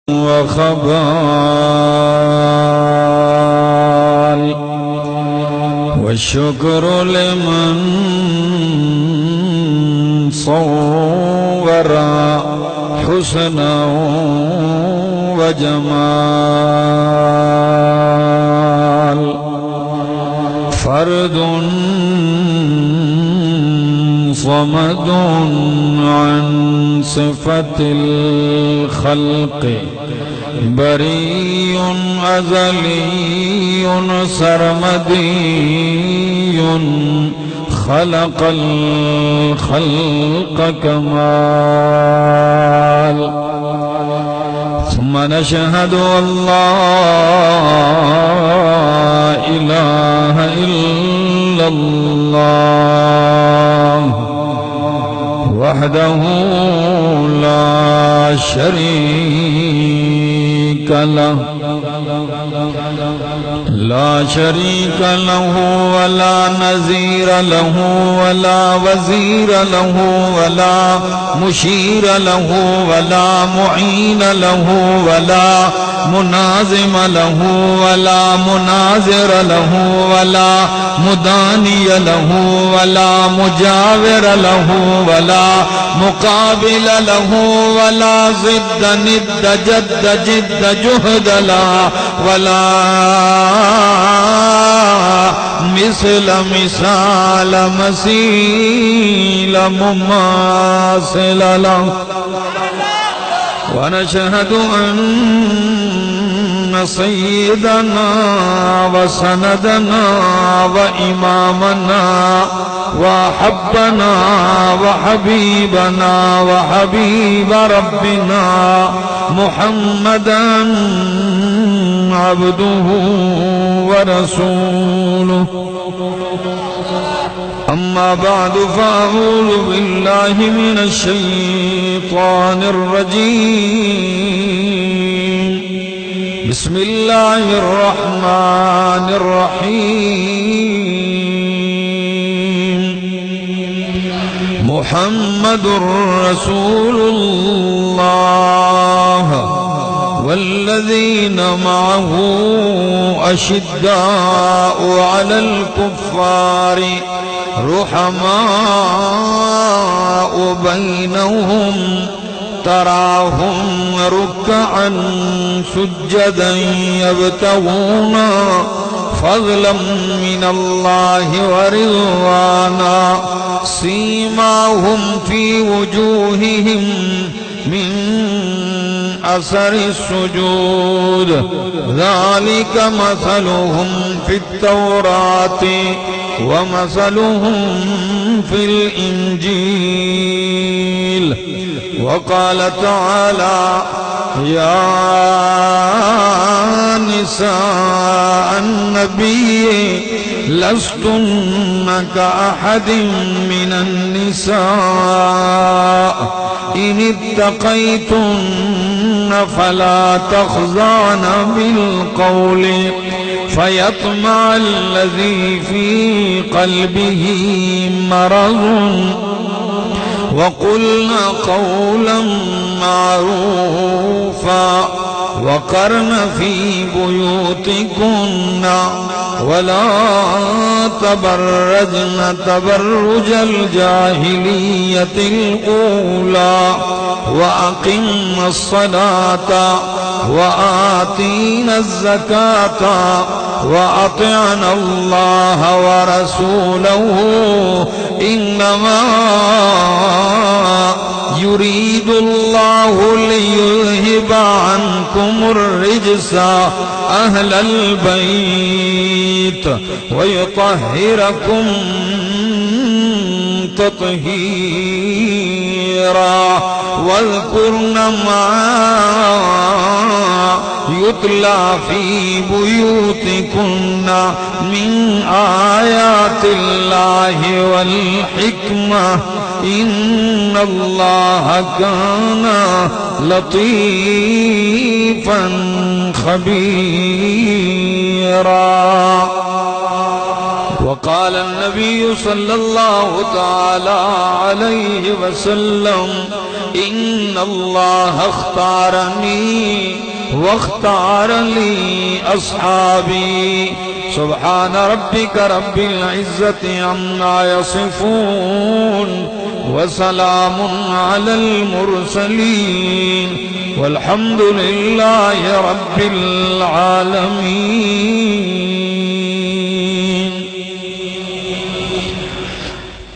وخبال والشكر لمن صور حسنا وجمال فرد صمد عن صفة الخلق بريء أزلي سرمدي خلق الخلق كمال ثم نشهد أن لا إله إلا الله وحده لا شريك له ولا نظير له ولا وزير له ولا مشير له ولا معين له ولا منازم له ولا مناظر له ولا مداني له ولا مجاور له ولا مقابل له ولا ضد ند جد جد جهد لا ولا مثل مثال مثيل مماثل له ونشهد أن سيدنا وسندنا وإمامنا وحبنا وحبيبنا وحبيب ربنا محمدا عبده ورسوله أما بعد فأعوذ بالله من الشيطان الرجيم بسم الله الرحمن الرحيم محمد رسول الله والذين معه أشداء على الكفار رحماء بينهم تراهم ركعا سجدا يبتغون فضلا من الله ورضوانا سيماهم في وجوههم من أثر السجود ذلك مثلهم في التوراة ومثلهم في الإنجيل وقال تعالى يا نساء النبي لستن كأحد من النساء إن اتقيتن فلا تخضعن بالقول فيطمع الذي في قلبه مرض وقلنا قولا معروفا وقرن في بيوتكن ولا تبرجن تبرج الجاهلية الأولى وأقمنا الصلاة وآتينا الزكاة وأطعنا الله ورسوله إنما يريد الله ليذهب عنكم الرجس أهل البيت ويطهركم تطهيرا واذكرن ما يتلى في بيوتكن من آيات الله والحكمة إن الله كان لطيفا خبيرا. وقال النبي صلى الله تعالى عليه وسلم إن الله اختارني واختار لي أصحابي سبحان ربك رب العزة عما يصفون وسلام على المرسلين والحمد لله رب العالمين.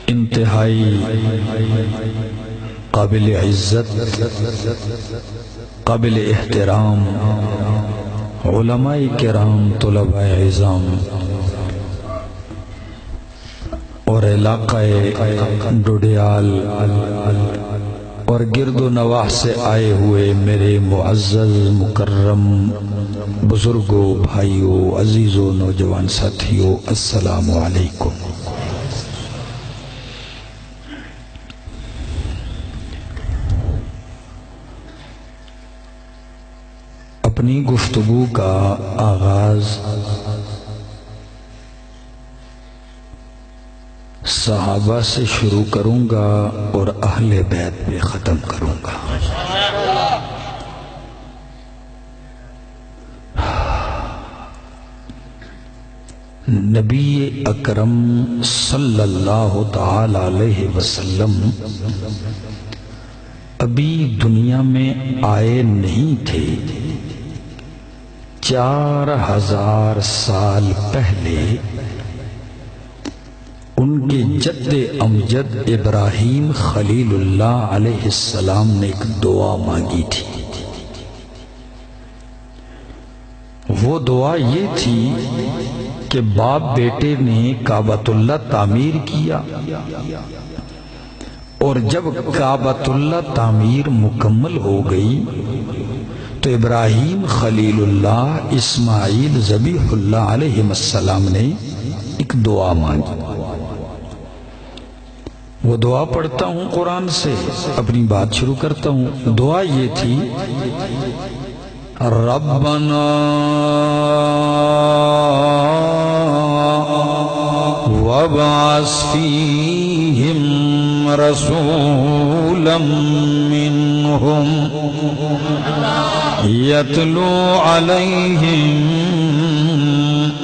انتہائی قابل عزت، قابل احترام علماء کرام، طلباء عظام اور علاقہ ڈوڈیال اور گرد و نواح سے آئے ہوئے میرے معزز مکرم بزرگوں، بھائیوں، عزیزوں، نوجوان ساتھیوں، السلام علیکم. اپنی گفتگو کا آغاز صحابہ سے شروع کروں گا اور اہل بیت پہ ختم کروں گا. نبی اکرم صلی اللہ تعالی علیہ وسلم ابھی دنیا میں آئے نہیں تھے. 4000 سال پہلے ان کے جد امجد ابراہیم خلیل اللہ علیہ السلام نے ایک دعا مانگی تھی. وہ دعا یہ تھی کہ باپ بیٹے نے کعبۃ اللہ تعمیر کیا، اور جب کعبۃ اللہ تعمیر مکمل ہو گئی تو ابراہیم خلیل اللہ، اسماعیل ذبیح اللہ علیہ السلام نے ایک دعا مانگی. وہ دعا پڑھتا ہوں قرآن سے، اپنی بات شروع کرتا ہوں. دعا یہ تھی: ربنا وابعث فیہم رسولا منہم یتلو علیہم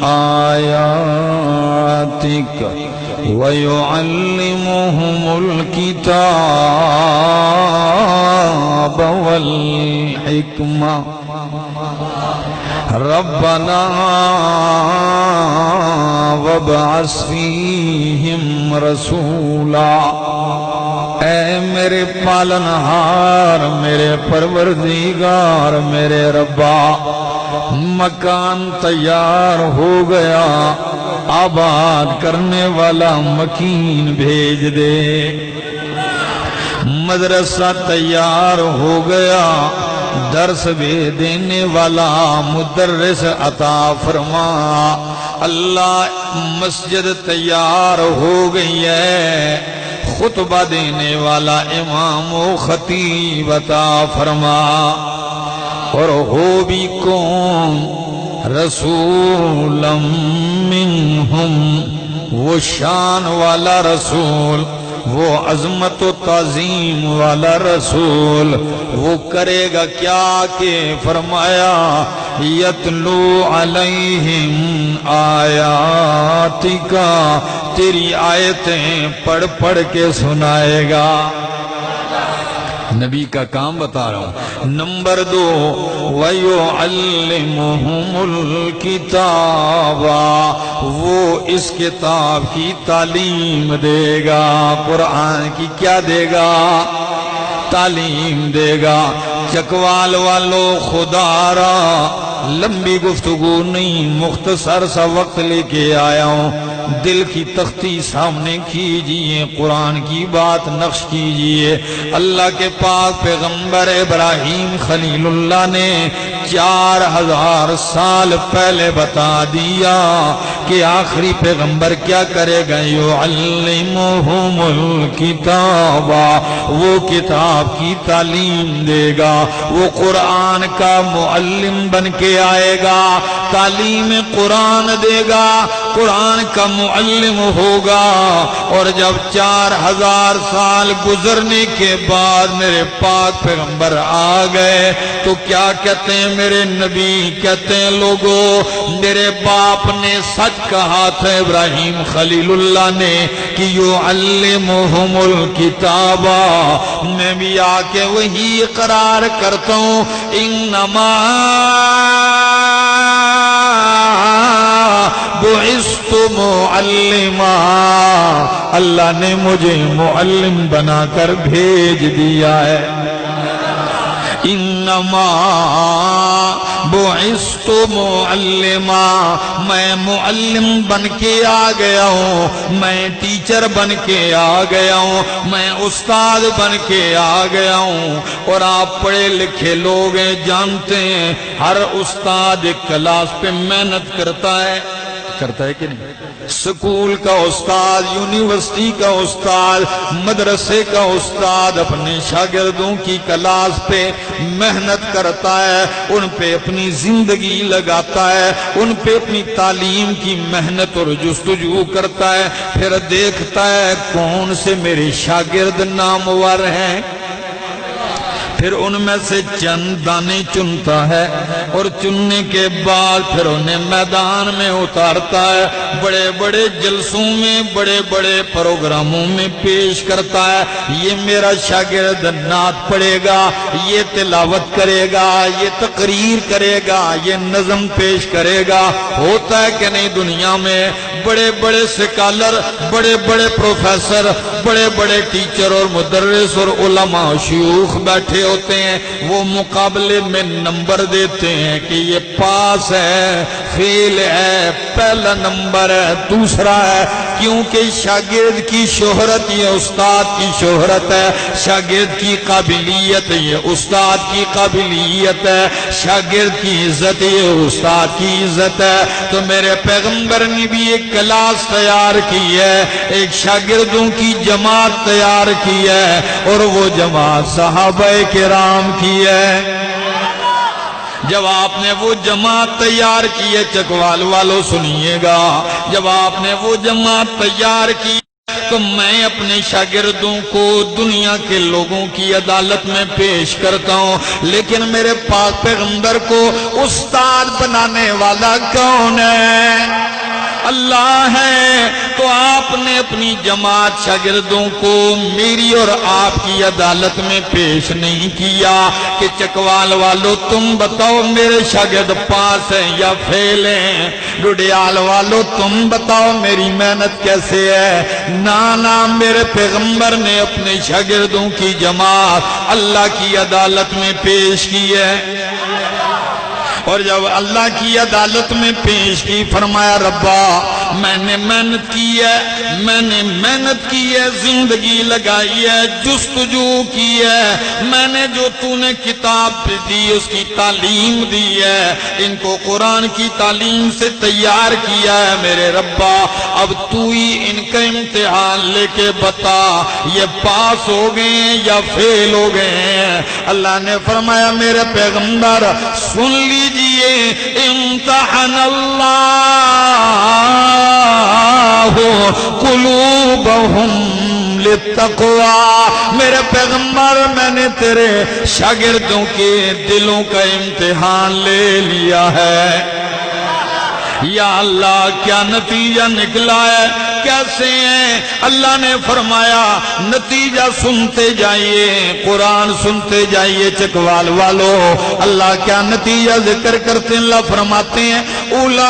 آیاتک وَيُعَلِّمُهُمُ الْكِتَابَ وَالْحِكْمَةَ رَبَّنَا وَابْعَثْ فِيهِمْ رَسُولًا. اے میرے پالنہار، میرے پروردگار، میرے ربا، مکان تیار ہو گیا، آباد کرنے والا مکین بھیج دے. مدرسہ تیار ہو گیا، درس بھی دینے والا مدرس عطا فرما. اللہ، مسجد تیار ہو گئی ہے، خطبہ دینے والا امام و خطیب عطا فرما. اور ہو بھی کون؟ رسولا منہم، وہ شان والا رسول، وہ عظمت و تعظیم والا رسول. وہ کرے گا کیا کہ فرمایا: یتلو علیہم آیاتکا، تیری آیتیں پڑھ پڑھ کے سنائے گا. نبی کا کام بتا رہا ہوں. نمبر 2، وَيُعَلِّمُهُمُ الْكِتَابَ، وہ اس کتاب کی تعلیم دے گا. قرآن کی کیا دے گا؟ تعلیم دے گا. چکوال والو، خدا را لمبی گفتگو نہیں، مختصر سا وقت لے کے آیا ہوں. دل کی تختی سامنے کیجئے، قرآن کی بات نقش کیجئے. اللہ کے پاک پیغمبر ابراہیم خلیل اللہ نے 4000 سال پہلے بتا دیا کہ آخری پیغمبر کیا کرے گا. یعلمہم الکتاب، وہ کتاب کی تعلیم دے گا. وہ قرآن کا معلم بن کے آئے گا، تعلیم قرآن دے گا. قرآن کا معلم ہوگا، اور جب 4000 سال گزرنے کے بعد میرے پاک پیغمبر آ گئے تو کیا کہتے ہیں میرے نبی؟ کہتے ہیں لوگوں میرے باپ نے سچ کہا تھا، ابراہیم خلیل اللہ نے، کہ یعلمہم الکتاب۔ میں بھی آ کے وہی اقرار کرتا ہوں، انما بعثت معلما، اللہ نے مجھے معلم بنا کر بھیج دیا ہے۔ انما بعثت معلما، میں معلم بن کے آ گیا ہوں، میں ٹیچر بن کے آ گیا ہوں، میں استاد بن کے آ گیا ہوں۔ اور آپ پڑھے لکھے لوگ ہیں، جانتے ہیں ہر استاد ایک کلاس پہ محنت کرتا ہے کہ نہیں؟ سکول کا استاد، یونیورسٹی کا استاد، مدرسے کا استاد اپنے شاگردوں کی کلاس پہ محنت کرتا ہے، ان پہ اپنی زندگی لگاتا ہے، ان پہ اپنی تعلیم کی محنت اور جستجو کرتا ہے، پھر دیکھتا ہے کون سے میرے شاگرد نامور ہیں، پھر ان میں سے چند دانے چنتا ہے، اور چننے کے بعد پھر انہیں میدان میں اتارتا ہے، بڑے بڑے جلسوں میں، بڑے بڑے پروگراموں میں پیش کرتا ہے۔ یہ میرا شاگرد نعت پڑھے گا، یہ تلاوت کرے گا، یہ تقریر کرے گا، یہ نظم پیش کرے گا۔ ہوتا ہے کہ نہیں دنیا میں بڑے بڑے سکالر، بڑے بڑے پروفیسر، بڑے بڑے ٹیچر اور مدرس اور علماء شیوخ بیٹھے ہوتے ہیں، وہ مقابلے میں نمبر دیتے ہیں کہ یہ پاس ہے، فیل ہے، پہلا نمبر ہے، دوسرا ہے، کیونکہ شاگرد کی شہرت یہ استاد کی شہرت ہے، شاگرد کی قابلیت یہ استاد کی قابلیت ہے، شاگرد کی عزت یہ استاد کی عزت ہے۔ تو میرے پیغمبر نے بھی ایک کلاس تیار کی ہے، ایک شاگردوں کی جماعت تیار کی ہے، اور وہ جماعت صحابہ کرام کی ہے۔ جب آپ نے وہ جماعت تیار کی ہے، چکوال والوں سنیے گا، جب آپ نے وہ جماعت تیار کی تو میں اپنے شاگردوں کو دنیا کے لوگوں کی عدالت میں پیش کرتا ہوں، لیکن میرے پاک پیغمبر کو استاد بنانے والا کون ہے؟ اللہ ہے۔ تو آپ نے اپنی جماعت شاگردوں کو میری اور آپ کی عدالت میں پیش نہیں کیا کہ چکوال والوں تم بتاؤ میرے شاگرد پاس ہیں یا فیل ہیں، ڈڈیال والوں تم بتاؤ میری محنت کیسے ہے۔ نانا، میرے پیغمبر نے اپنے شاگردوں کی جماعت اللہ کی عدالت میں پیش کی ہے، اور جب اللہ کی عدالت میں پیش کی فرمایا ربا میں نے محنت کی ہے، میں نے محنت کی ہے، زندگی لگائی ہے، جستجو کی ہے، میں نے جو تو نے کتاب دی اس کی تعلیم دی ہے، ان کو قرآن کی تعلیم سے تیار کیا ہے میرے ربا، اب تو ہی ان کا امتحان لے کے بتا یہ پاس ہو گئے ہیں یا فیل ہو گئے ہیں۔ اللہ نے فرمایا میرے پیغمبر سن لیجئے، امتحن اللہ قلوبہم للتقوی، میرے پیغمبر میں نے تیرے شاگردوں کے دلوں کا امتحان لے لیا ہے۔ یا اللہ کیا نتیجہ نکلا ہے، کیسے ہیں؟ اللہ نے فرمایا نتیجہ سنتے جائیے، قرآن سنتے جائیے چکوال والو۔ اللہ کیا نتیجہ ذکر کرتے ہیں؟ اللہ فرماتے ہیں اولئک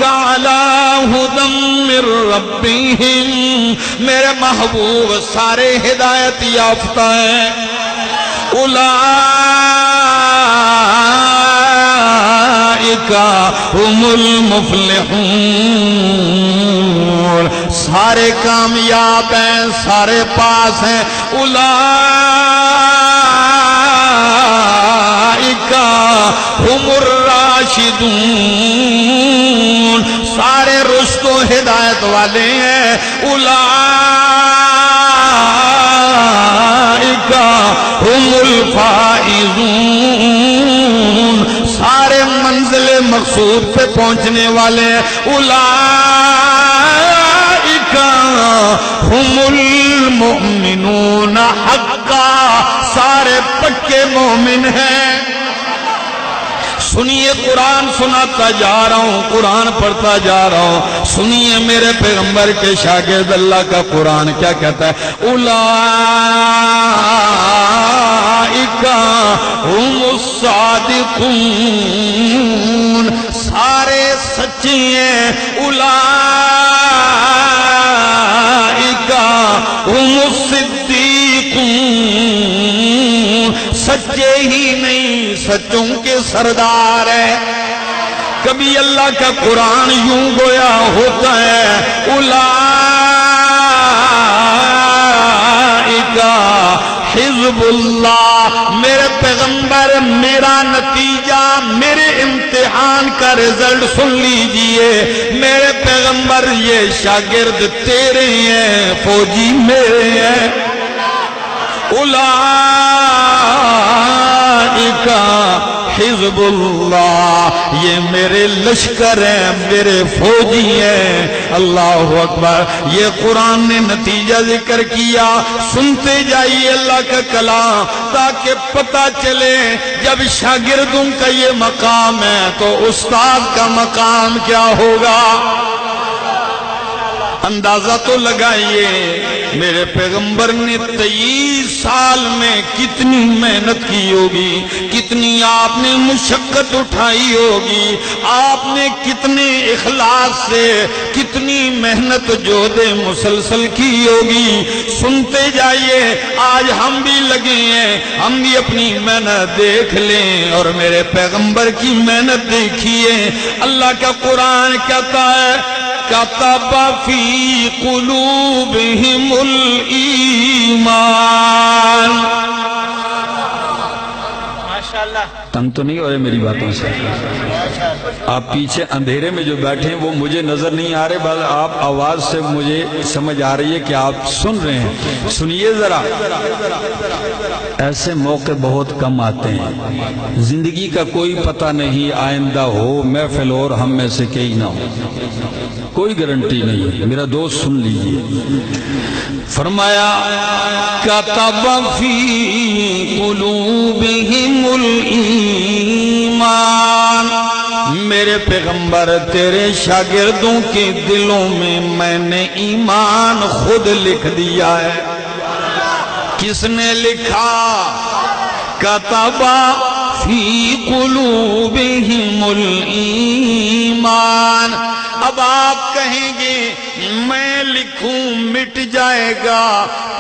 علی ھدی من ربہم، میرے محبوب سارے ہدایت یافتہ ہیں۔ اولئک هم المفلحون، سارے کامیاب ہیں، سارے پاس ہیں۔ اولئک هم الراشدون، سارے رشد و ہدایت والے ہیں۔ اولئک هم الفائزون، مقصود پہ پہنچنے والے ہیں. اولئک هم المؤمنون حقا، سارے پکے مومن ہیں. سنیے قرآن سناتا جا رہا ہوں، قرآن پڑھتا جا رہا ہوں. سنیے میرے پیغمبر کے شاگرد اللہ کا قرآن کیا کہتا ہے. اولئک هم الصادقون، سارے سچے ہیں. اولئک هم الصدیقون، سچے ہی نہیں سچوں کے سردار ہے. کبھی اللہ کا قرآن یوں گویا ہوتا ہے اولئک حزب اللہ. میرے پیغمبر میرا نتیجہ میرے امتحان کا رزلٹ سن لیجئے. میرے پیغمبر یہ شاگرد تیرے ہیں، فوجی میرے ہیں. اولئک حزب اللہ، یہ میرے لشکر ہیں، میرے فوجی ہیں. اللہ اکبر. یہ قرآن نے نتیجہ ذکر کیا. سنتے جائیے اللہ کا کلام تاکہ پتہ چلے جب شاگردوں کا یہ مقام ہے تو استاد کا مقام کیا ہوگا. اندازہ تو لگائیے میرے پیغمبر نے 23 سال میں کتنی محنت کی ہوگی، کتنی آپ نے مشقت اٹھائی ہوگی، آپ نے کتنے اخلاص سے کتنی محنت جہد مسلسل کی ہوگی. سنتے جائیے. آج ہم بھی لگے ہیں، ہم بھی اپنی محنت دیکھ لیں اور میرے پیغمبر کی محنت دیکھیے. اللہ کا قرآن کہتا ہے کتب فی قلوبہم الایمان. تنگ تو نہیں ہو رہے میری باتوں سے؟ آپ پیچھے اندھیرے میں جو بیٹھے ہیں وہ مجھے نظر نہیں آ رہے، بس آپ آواز سے مجھے سمجھ آ رہی ہے کہ آپ سن رہے ہیں. سنیے ذرا. ایسے موقع بہت کم آتے ہیں. زندگی کا کوئی پتہ نہیں، آئندہ ہو محفل اور ہم میں سے کہیں نہ ہو، کوئی گارنٹی نہیں ہے. میرا دوست سن لیجئے. فرمایا کتب فی قلوبہم الایمان. میرے پیغمبر تیرے شاگردوں کے دلوں میں نے ایمان خود لکھ دیا ہے. کس نے لکھا؟ کتب فی قلوبہم الایمان. اب آپ کہیں گے میں لکھوں مٹ جائے گا،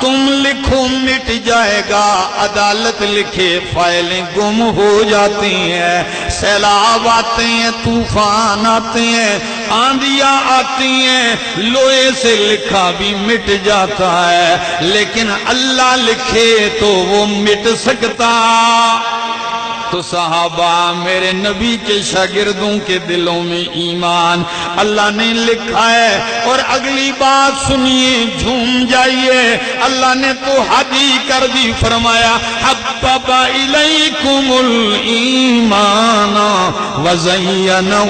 تم لکھو مٹ جائے گا. عدالت لکھے فائلیں گم ہو جاتی ہیں، سیلاب آتے ہیں، طوفان آتے ہیں، آندھیاں آتی ہیں، لوہے سے لکھا بھی مٹ جاتا ہے، لیکن اللہ لکھے تو وہ مٹ سکتا. تو صحابہ میرے نبی کے شاگردوں کے دلوں میں ایمان اللہ نے لکھا ہے. اور اگلی بات سنیے، جھوم جائیے. اللہ نے تو حد ہی کر دی. فرمایا حبب الیکم الایمان وزینہ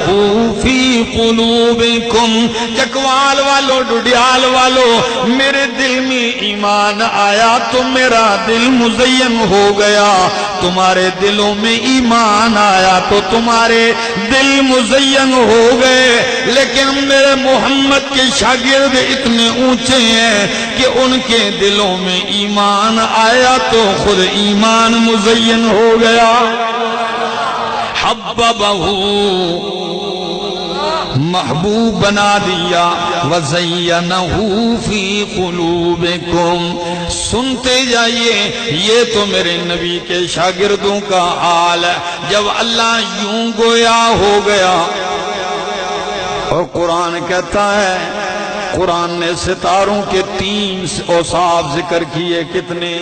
فی قلوبکم. چکوال والو، ڈڈیال والو، میرے دل میں ایمان آیا تو میرا دل مزین ہو گیا. تمہارے دلوں میں ایمان آیا تو تمہارے دل مزین ہو گئے. لیکن میرے محمد کے شاگرد اتنے اونچے ہیں کہ ان کے دلوں میں ایمان آیا تو خود ایمان مزین ہو گیا. حببہ محبوب بنا دیا. وَزَيَّنَهُ فِي قُلُوبِكُمْ. سنتے جائیے. یہ تو میرے نبی کے شاگردوں کا حال ہے. جب اللہ یوں گویا ہو گیا. اور قرآن کہتا ہے، قرآن نے ستاروں کے 3 اوصاف ذکر کیے. کتنے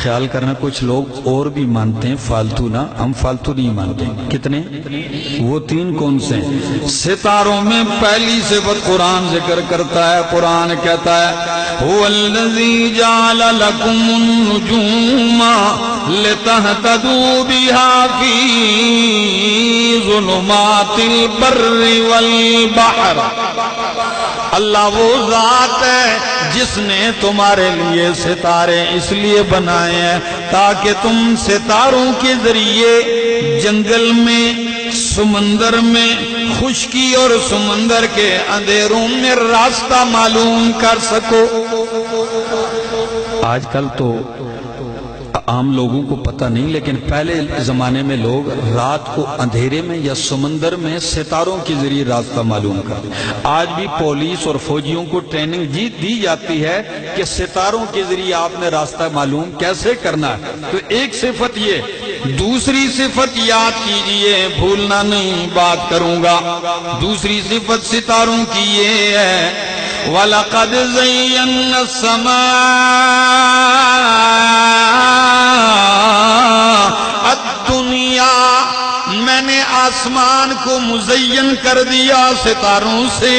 خیال کرنا، کچھ لوگ اور بھی مانتے ہیں فالتو نہ، ہم فالتو نہیں مانتے. کتنے؟ وہ 3 کون سے ہیں؟ ستاروں میں پہلی صفت قرآن ذکر کرتا ہے. قرآن کہتا ہے هو الذی جعل لکم النجوم لتہتدوا بہا فی ظلمات البر والبحر۔ اللہ وہ ذات ہے جس نے تمہارے لیے ستارے اس لیے بنائے ہیں تاکہ تم ستاروں کے ذریعے جنگل میں، سمندر میں، خشکی اور سمندر کے اندھیروں میں راستہ معلوم کر سکو۔ آج کل تو عام لوگوں کو پتہ نہیں، لیکن پہلے زمانے میں لوگ رات کو اندھیرے میں یا سمندر میں ستاروں کے ذریعے راستہ معلوم کرتے۔ آج بھی پولیس اور فوجیوں کو ٹریننگ دی جاتی ہے کہ ستاروں کے ذریعے آپ نے راستہ معلوم کیسے کرنا ہے۔ تو ایک صفت یہ، دوسری صفت یاد کیجئے، بھولنا نہیں، بات کروں گا۔ دوسری صفت ستاروں کی یہ ہے وَلَقَدْ زَيَّنَّا السَّمَاءَ الدُّنْيَا، میں نے آسمان کو مزین کر دیا ستاروں سے۔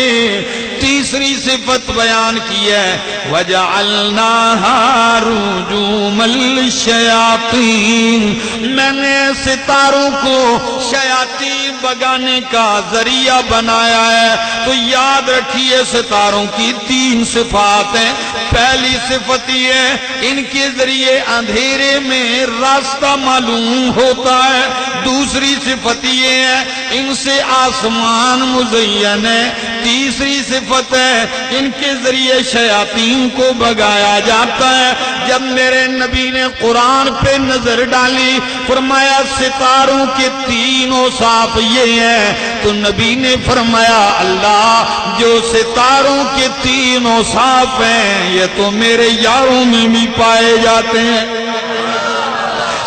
تیسری صفت بیان کی ہے وَجَعَلْنَاهَا رُجُومًا لِلشَّيَاطِينِ، میں نے ستاروں کو شیاطین بگانے کا ذریعہ بنایا ہے۔ تو یاد رکھیے ستاروں کی تین صفات ہیں۔ پہلی صفت یہ ہے ان کے ذریعے اندھیرے میں راستہ معلوم ہوتا ہے۔ دوسری صفت یہ ہے ان سے آسمان مزین ہے۔ تیسری صفت ہے ان کے ذریعے شیاطین کو بگایا جاتا ہے۔ جب میرے نبی نے قرآن پہ نظر ڈالی، فرمایا ستاروں کے تین اوصاف یہ ہیں، تو نبی نے فرمایا اللہ جو ستاروں کے تین اوصاف ہیں یہ تو میرے یاروں میں بھی پائے جاتے ہیں۔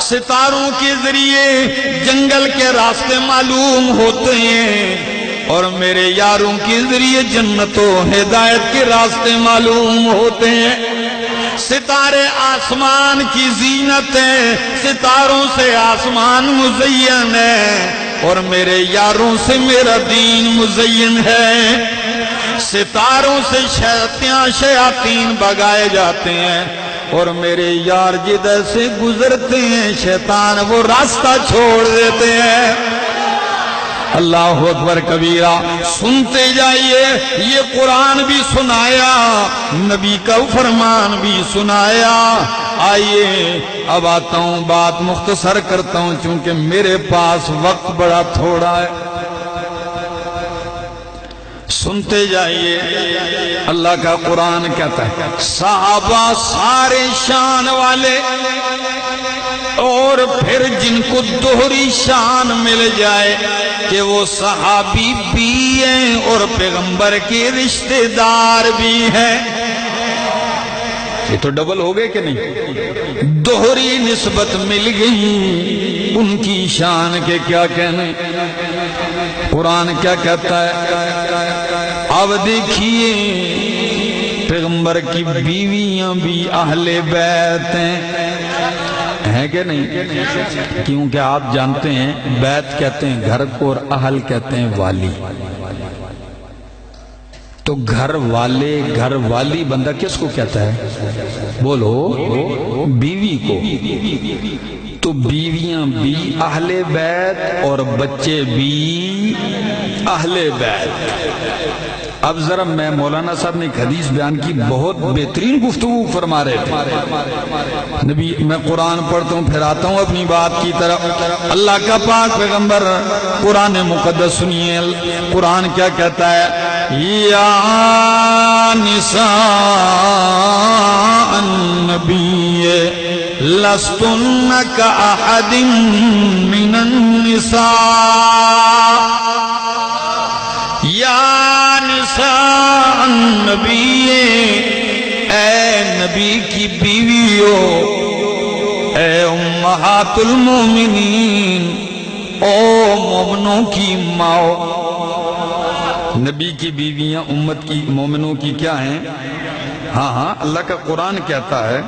ستاروں کے ذریعے جنگل کے راستے معلوم ہوتے ہیں اور میرے یاروں کے ذریعے جنت و ہدایت کے راستے معلوم ہوتے ہیں۔ ستارے آسمان کی زینت ہیں، ستاروں سے آسمان مزین ہے اور میرے یاروں سے میرا دین مزین ہے۔ ستاروں سے شیاطین بگائے جاتے ہیں اور میرے یار جدھر سے گزرتے ہیں شیطان وہ راستہ چھوڑ دیتے ہیں۔ اللہ اکبر کبیرہ۔ سنتے جائیے، یہ قرآن بھی سنایا، نبی کا فرمان بھی سنایا۔ آئیے اب آتا ہوں، بات مختصر کرتا ہوں چونکہ میرے پاس وقت بڑا تھوڑا ہے۔ سنتے جائیے، اللہ کا قرآن کہتا ہے صحابہ سارے شان والے اور پھر جن کو دوہری شان مل جائے کہ وہ صحابی بھی ہیں اور پیغمبر کے رشتہ دار بھی ہیں۔ یہ تو ڈبل ہو گئے کہ نہیں؟ دوہری نسبت مل گئی ان کی شان کے کیا کہنے۔ قرآن کیا کہتا ہے؟ اب دیکھیے پیغمبر کی بیویاں بھی اہل بیت ہیں کہ نہیں؟ کیونکہ آپ جانتے ہیں بیت کہتے ہیں گھر کو اور اہل کہتے ہیں والی۔ تو گھر والے، گھر والی بندہ کس کو کہتا ہے؟ بولو، بیوی کو۔ تو بیویاں بھی اہل بیت اور بچے بھی اہل بیت۔ اب ذرا میں مولانا صاحب نے ایک حدیث بیان کی، بہت بہترین گفتگو فرما رہے تھے نبی۔ میں قرآن پڑھتا ہوں پھر آتا ہوں اپنی بات کی طرف۔ اللہ کا پاک پیغمبر قرآن مقدس سنیے، قرآن کیا کہتا ہے؟ یا نساء النبی لستن کأحد من النساء، یا نساء النبی، اے نبی کی بیویو، اے امہات المومنین، او مومنوں کی ماں۔ نبی کی بیویاں امت کی مومنوں کی کیا ہیں؟ ہاں ہاں، اللہ کا قرآن کہتا ہے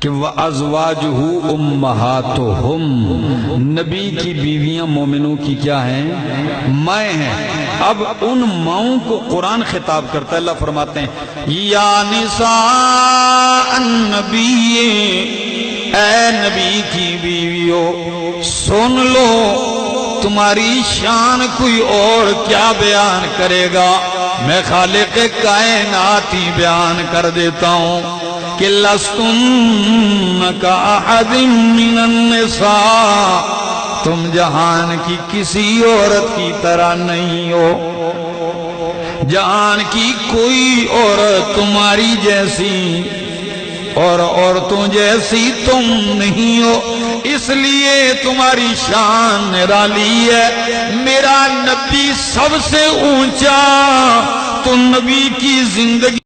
کہ وَأَزْوَاجُهُ أُمَّهَاتُهُمْ، نبی کی بیویاں مومنوں کی کیا ہیں؟ مائیں ہیں۔ اب ان ماؤں کو قرآن خطاب کرتا ہے، اللہ فرماتے ہیں یا نساء النبی، اے نبی کی بیویوں سن لو، تمہاری شان کوئی اور کیا بیان کرے گا، میں خالق کائنات ہی بیان کر دیتا ہوں کہ لستن کاحد من النساء، تم جہان کی کسی عورت کی طرح نہیں ہو، جہان کی کوئی عورت تمہاری جیسی اور عورتوں جیسی تم نہیں ہو، اس لیے تمہاری شان نرالی ہے، میرا نبی سب سے اونچا، تو نبی کی زندگی